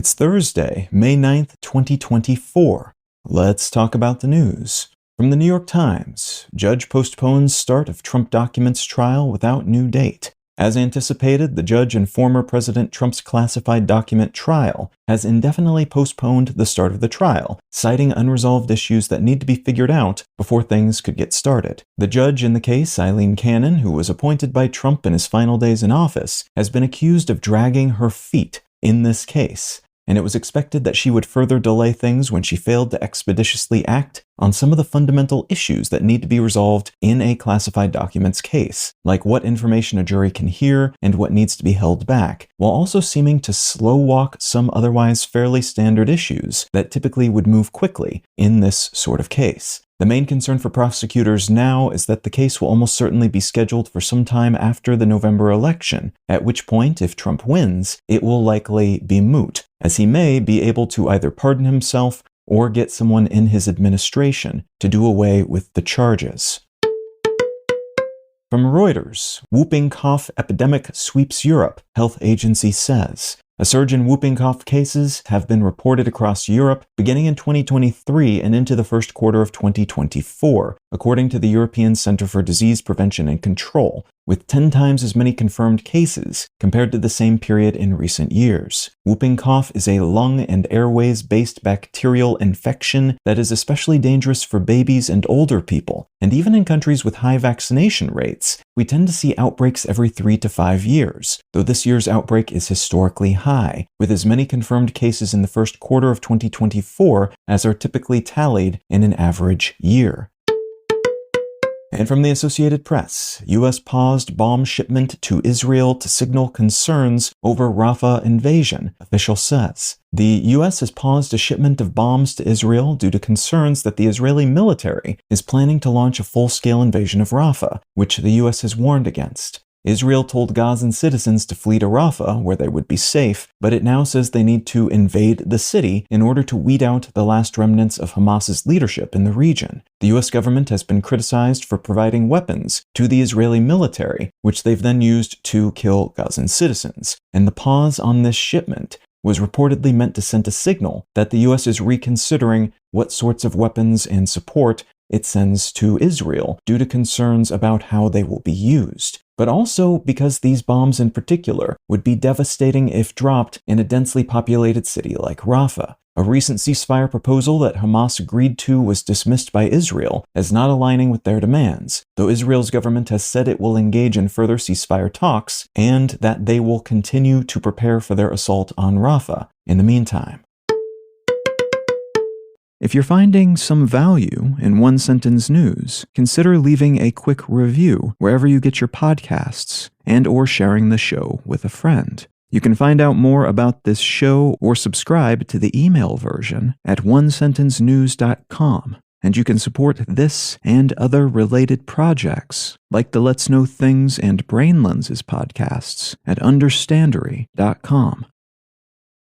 It's Thursday, May 9th, 2024. Let's talk about the news. From the New York Times, judge postpones start of Trump documents trial without new date. As anticipated, the judge in former President Trump's classified document trial has indefinitely postponed the start of the trial, citing unresolved issues that need to be figured out before things could get started. The judge in the case, Aileen Cannon, who was appointed by Trump in his final days in office, has been accused of dragging her feet in this case, and it was expected that she would further delay things when she failed to expeditiously act on some of the fundamental issues that need to be resolved in a classified documents case, like what information a jury can hear and what needs to be held back, while also seeming to slow walk some otherwise fairly standard issues that typically would move quickly in this sort of case. The main concern for prosecutors now is that the case will almost certainly be scheduled for some time after the November election, at which point, if Trump wins, it will likely be moot, as he may be able to either pardon himself or get someone in his administration to do away with the charges. From Reuters, whooping cough epidemic sweeps Europe, health agency says. A surge in whooping cough cases have been reported across Europe beginning in 2023 and into the first quarter of 2024, according to the European Centre for Disease Prevention and Control, with 10 times as many confirmed cases compared to the same period in recent years. Whooping cough is a lung and airways-based bacterial infection that is especially dangerous for babies and older people, and even in countries with high vaccination rates, we tend to see outbreaks every 3 to 5 years, though this year's outbreak is historically high, with as many confirmed cases in the first quarter of 2024 as are typically tallied in an average year. And from the Associated Press, U.S. paused bomb shipment to Israel to signal concerns over Rafah invasion, official says. The U.S. has paused a shipment of bombs to Israel due to concerns that the Israeli military is planning to launch a full-scale invasion of Rafah, which the U.S. has warned against. Israel told Gazan citizens to flee to Rafah, where they would be safe, but it now says they need to invade the city in order to weed out the last remnants of Hamas's leadership in the region. The U.S. government has been criticized for providing weapons to the Israeli military, which they've then used to kill Gazan citizens. And the pause on this shipment was reportedly meant to send a signal that the U.S. is reconsidering what sorts of weapons and support it sends to Israel due to concerns about how they will be used, but also because these bombs in particular would be devastating if dropped in a densely populated city like Rafah. A recent ceasefire proposal that Hamas agreed to was dismissed by Israel as not aligning with their demands, though Israel's government has said it will engage in further ceasefire talks and that they will continue to prepare for their assault on Rafah in the meantime. If you're finding some value in One Sentence News, consider leaving a quick review wherever you get your podcasts and/or sharing the show with a friend. You can find out more about this show or subscribe to the email version at onesentencenews.com. And you can support this and other related projects, like the Let's Know Things and Brain Lenses podcasts at understandery.com.